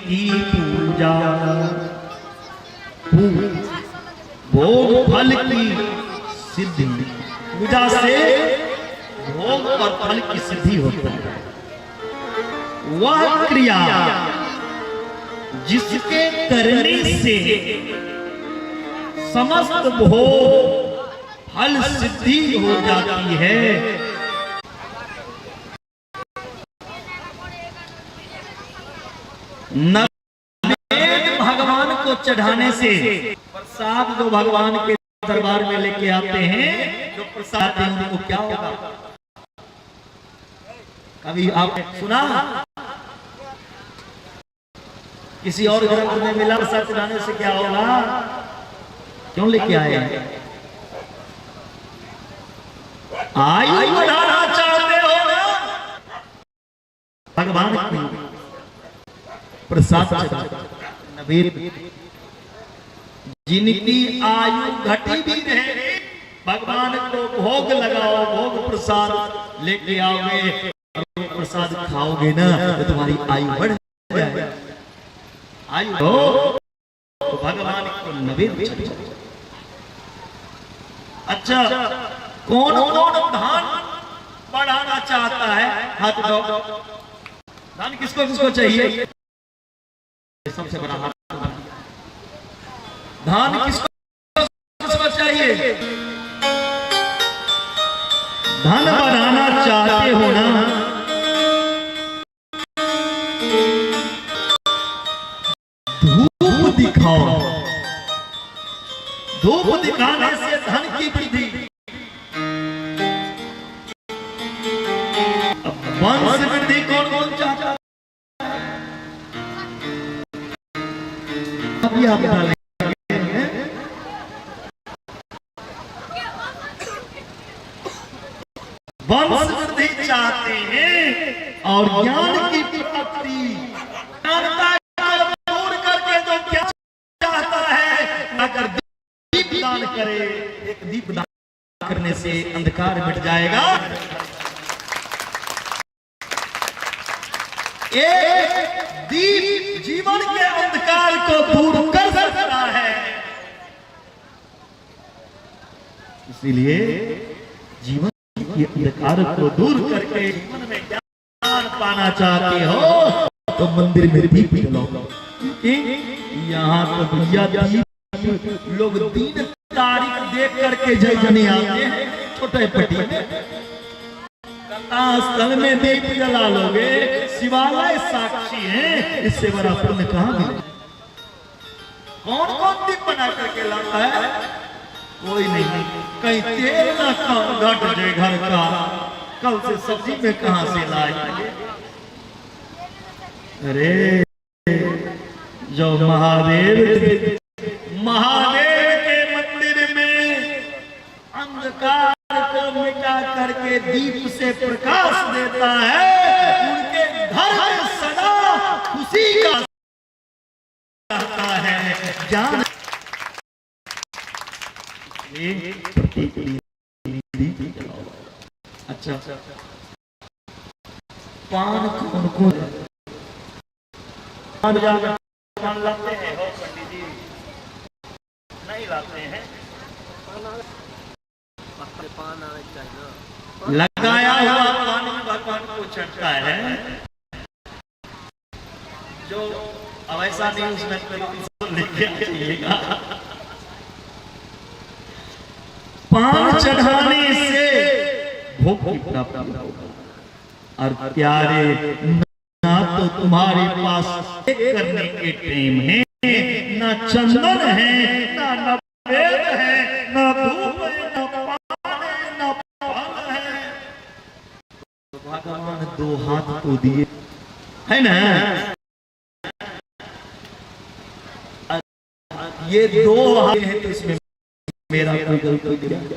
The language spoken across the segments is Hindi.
की पूजा, भोग फल की सिद्धि। पूजा से भोग और फल की सिद्धि होती है। वह क्रिया जिसके करने से समस्त भोग फल सिद्धि हो जाती है, नैवेद्य भगवान को चढ़ाने से, प्रसाद जो भगवान के दरबार में लेके आते हैं, जो प्रसाद हैं उनको क्या होगा? कभी आपने सुना किसी और ग्रंथ में मिला प्रसाद चढ़ाने से क्या होगा? क्यों लेके आए? आयु बढ़ाना चाहते हो ना, भगवान की प्रसाद नैवेद्य। जिनकी आयु घटी भी रहे, भगवान को भोग लगाओ, भोग प्रसाद लेके आओगे और प्रसाद खाओगे ना तो तुम्हारी आयु बढ़ जाएगी। आयु हो तो भगवान को नैवेद्य। अच्छा, कौन कौन धान बढ़ाना चाहता है? हाथ उठाओ। धान किसको किसको चाहिए? सबसे बड़ा हाथ। धान किसको किसको चाहिए? धन बढ़ाना चाहते हो ना, धूप दिखाओ। धूप दिखाने से धन की वृद्धि। वंश वृद्धि कौन कौन चाहता है? अभी आप डालें। वंश वृद्धि चाहते हैं और ज्ञान की प्राप्ति। ज्ञानता को दूर करके जो क्या चाहता है, अगर दीप दान करे, एक दीप दान करने से अंधकार मिट जाएगा। एक दीप जीवन के अंधकार को दूर कर सकता है। इसीलिए जीवन के अंधकार को दूर करके जीवन में ज्ञान पाना चाहते हो तो मंदिर में दीप जलाओ। यहाँ तो भैया दीप लोग 3 तारीख देख करके जलने आते हैं। छोटे पट्टी में स्थल में दीप जला लोगे, शिवालय साक्षी है, इससे बड़ा पुण्य कहां मिले? कौन कौन दीप बना करके लाता है? कोई नहीं। कहीं तेल ना घट जाए घर का, कल से सब्जी में कहां से लाएंगे? अरे जो महादेव के मंदिर में अंधकार को मिटा करके दीप से प्रकाश देता है, उनके घर में सदा खुशी का रहता है। ज्ञान अच्छा, पान कौन कौन पान लाते हैं? हो पंडित जी नहीं लाते हैं। पान लगाया हुआ पानी भगवान को चढ़ता है। जो अब ऐसा नहीं, उसमें लेके आइएगा। पान चढ़ाने से भोग की प्राप्ति होगी। और प्यारे, ना तो तुम्हारे पास करने के टाइम है, ना चंदन है, ना नवेद है, ना धूप है, ना पान है, ना फल है। तो भगवान 2 हाथ को दिए है ना। ये 2 हाथ है तो इसमें मेरा कोई गलती नहीं।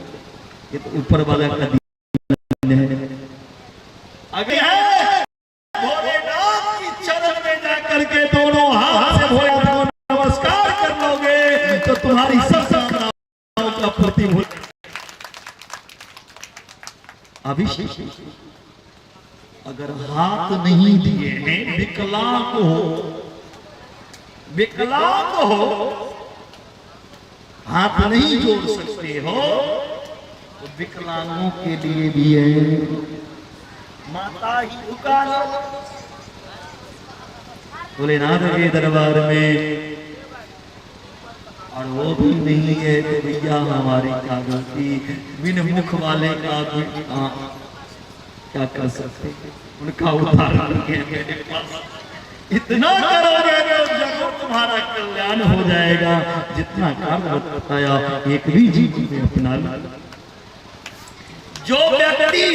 ये तो ऊपर वाला का दिन है। अगर है भोलेनाथ की चरण में जाकर के दोनों हाथ से भोलेनाथ को नमस्कार कर लोगे तो तुम्हारी सब कामनाओं का प्रतिफल। अभिषेक अगर हाथ नहीं दिए हैं, विकलांग हो विकलांग हो, हाथ नहीं जोड़ सकते हो, तो विकलांगों के लिए भी है माता ही झुका लो। भोलेनाथ के दरबार में, और वो भी नहीं है तो भैया हमारी क्या गलती, बिन मुख वाले का क्या कर सकते, उनका उदाहरण मेरे पास। इतना करोगे तो जरूर तुम्हारा कल्याण हो जाएगा। जितना कार्य बताया एक भी जीव में अपना ला। जो व्यक्ति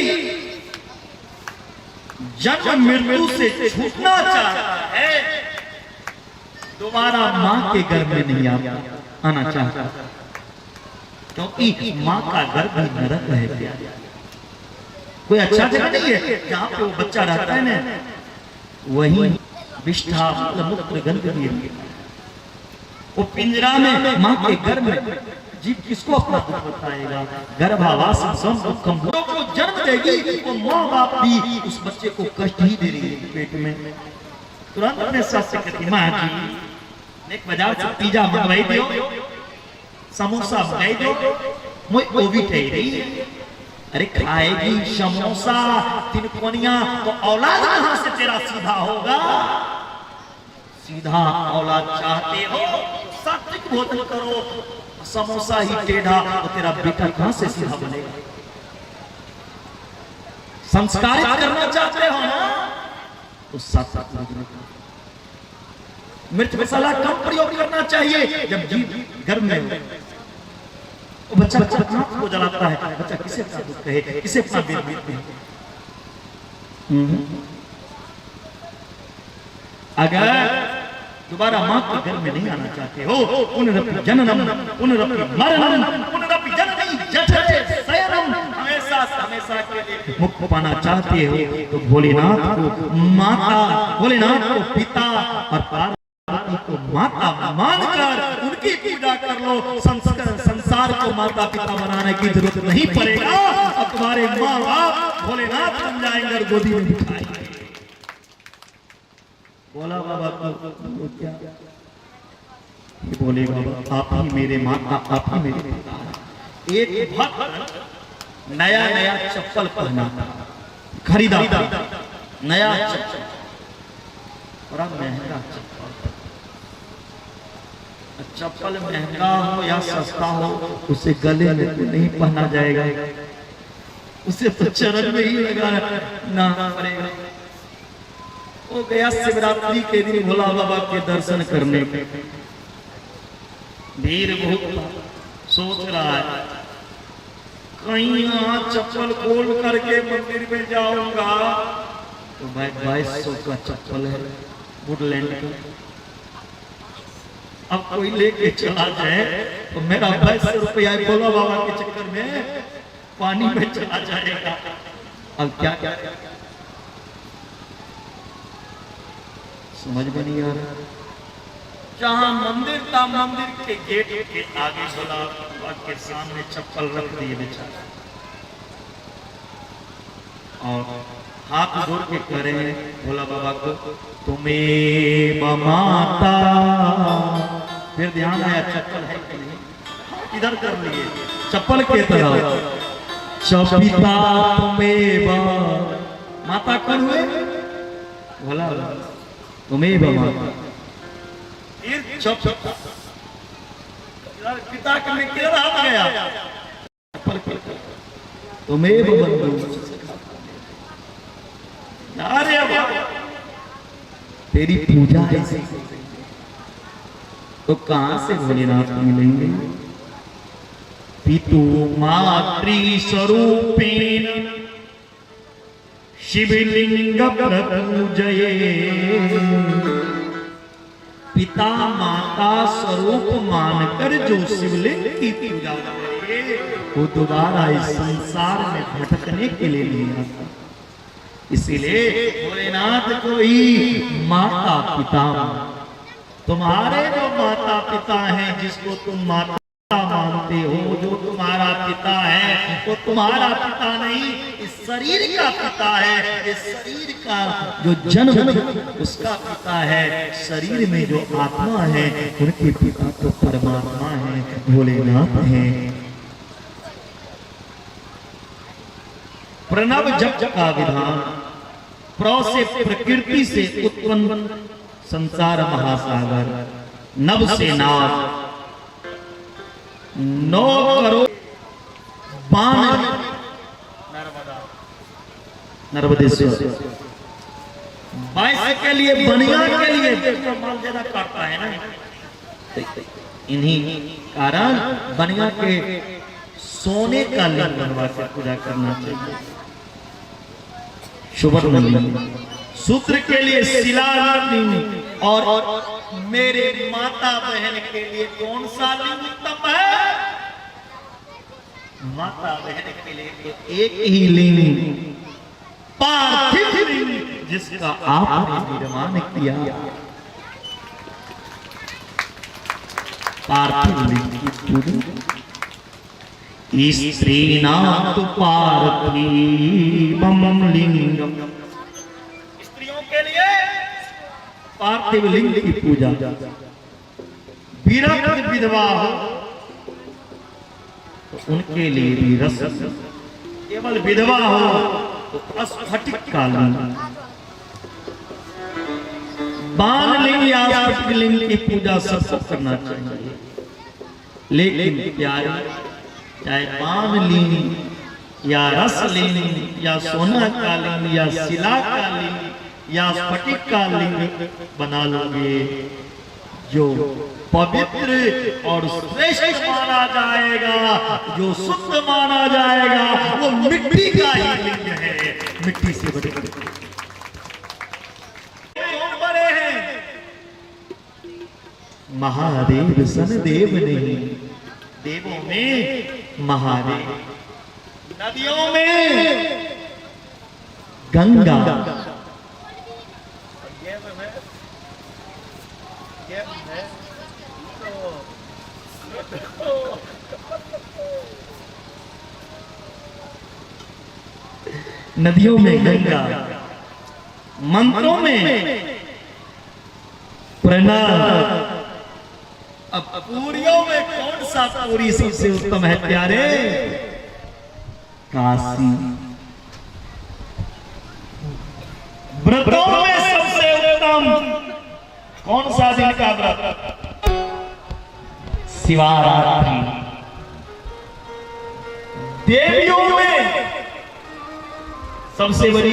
जन्म मृत्यु से छूटना चाहता है, दोबारा मां के गर्भ में नहीं आना चाहता, क्योंकि मां का गर्भ ही नरक है प्यारे। कोई अच्छा जगह नहीं है जहां पे वो बच्चा रहता है ना, वही विष्ठा मूत्र गंदगी। वो पिंजरा में मां के गर्भ में जीव किसको अपना दुख बताएगा। गर्भावास दुखम को जन्म देगी, वो माँ बाप भी उस बच्चे को कष्ट ही दे रही है पेट में। तुरंत अपने सास से कहती, माँ जी एक बाजार से पिज्जा मंगवाई दो, समोसा मंगाई दो, मुझे वो भी ठहरी। अरे खाएगी समोसा तिनकोनिया तो औलाद कहां से तेरा सीधा होगा। सीधा औलाद चाहते हो, सात्विक भोजन करो, समोसा ही टेढ़ा तो तेरा बेटा कहां से सीधा बनेगा। संस्कारित करना चाहते हो ना, तो सात्विक भोजन करो। मिर्च मसाला कम प्रयोग करना चाहिए। जब जीव गर्भ में हो, वो बच्चा हाथ को जलाता है, बच्चा किसे अपना दुख कहे, किसे अपना वेद कहे। अगर दोबारा मां के गर्भ में नहीं आना चाहते हो, पुनरपि जननम पुनरपि मरणम पुनरपि जननी जठरे शयनम, हमेशा हमेशा के लिए मुक्त पाना चाहते हो, तो भोलेनाथ को माता, भोलेनाथ को पिता और पार्वती को माता मानकर उनकी पूजा कर लो। संसार को माता पिता बनाने की जरूरत नहीं पड़ेगा, और तुम्हारे माँ बाप भोलेनाथ बन जाएंगे और गोदी में बिठाएंगे। बोला बाबा को क्या, बोले बाबा आप ही मेरे माता, आप ही मेरे पिता। एक भक्त नया नया चप्पल पहना था, खरीदा नया चप्पल, बड़ा महंगा चप्पल। चप्पल महंगा हो या सस्ता हो, उसे गले में तो नहीं पहना जाएगा, उसे तो चरण में ही लगाना पड़ेगा। वो गया शिवरात्रि के दिन भोला बाबा के दर्शन करने, भीड़ बहुत, सोच रहा है कहीं यहाँ चप्पल खोल करके मंदिर में जाऊंगा तो भाई 2200 का चप्पल है वुडलैंड का। अब कोई लेके चला जाए तो मेरा 2200 रुपया भोला बाबा के चक्कर में पानी में चला जाएगा। अब क्या क्या समझ में नहीं आ रहा। जहां मंदिर था, मंदिर के गेट के आगे भोला बाबा के सामने चप्पल रख दिए बेचारा, और हाथ जोड़ के कह रहे हैं भोला बाबा को, तुम्हें माता। फिर ध्यान आया चप्पल है कि नहीं, इधर कर लिए चप्पल के तरफ, चपिता तुम्हें माता कौन हुए, भोला तुम्हें माता। पिता के किधर हाथ गया, तुम्हें बंधु। अरे तेरी पूजा ऐसी तो कहां से भोलेनाथ मिलेंगे। पितु मातृ स्वरूपेण शिवलिंग प्रपूजये। पिता माता स्वरूप मानकर जो शिवलिंग की पूजा करे, वो दोबारा इस संसार में भटकने के लिए नहीं आता। इसीलिए भोलेनाथ को ही माता पिता, तुम्हारे जो माता पिता हैं, जिसको तुम माता मानते मानते हो जो तुम्हारा पिता है वो तुम्हारा पिता नहीं, इस शरीर का पिता है। इस शरीर का जो जन्म उसका पिता है, शरीर में जो आत्मा है उनके पिता तो परमात्मा है, भोलेनाथ है। प्रणव जप का विधान, प्र से प्रकृति से उत्पन्न संसार महासागर, नभ से नाद, 9 करोड़ बाण नर्मदेश्वर, 22 के लिए बनिया के लिए माल ज्यादा काटता है ना, इन्हीं कारण बनिया के सोने का लिंग बनवा के पूजा करना चाहिए। सुवर्ण लिंग, सूत्र के लिए शिला लिंग, और मेरे माता बहन के लिए कौन सा लिंग उत्तम है? माता बहन के लिए तो एक ही लिंग, पार्थिव लिंग, जिसका आपने निर्माण किया। पार्थिव लिंग की पूजा, स्त्रीणां तु पार्थिवं लिंगम, स्त्रियों के लिए पार्थिव लिंग की पूजा। विरक्त विधवा हो तो उनके लिए भी रस, केवल विधवा हो तो स्फटिक का लिंग, बाण लिंग या स्फटिक लिंग की पूजा सबको करना चाहिए। लेकिन प्यारे, चाहे बाण लिंग या रस लिंग या सोना का लिंग या शिला का लिंग या स्फटिक का लिंग बना लोगे, जो पवित्र और श्रेष्ठ माना जाएगा, जो शुद्ध माना जाएगा, वो मिट्टी का ही लिंग है, मिट्टी से बने। कौन बने हैं? महादेव सन देव नहीं, देवों में महादेव, नदियों में गंगा, नदियों में गंगा, मंत्रों में प्रणाम। अब पूरियों में कौन सा पूरी सबसे उत्तम है प्यारे? काशी। व्रतों में सबसे उत्तम कौन सा दिन का व्रत? शिवरात्रि। देवियों में सबसे बड़ी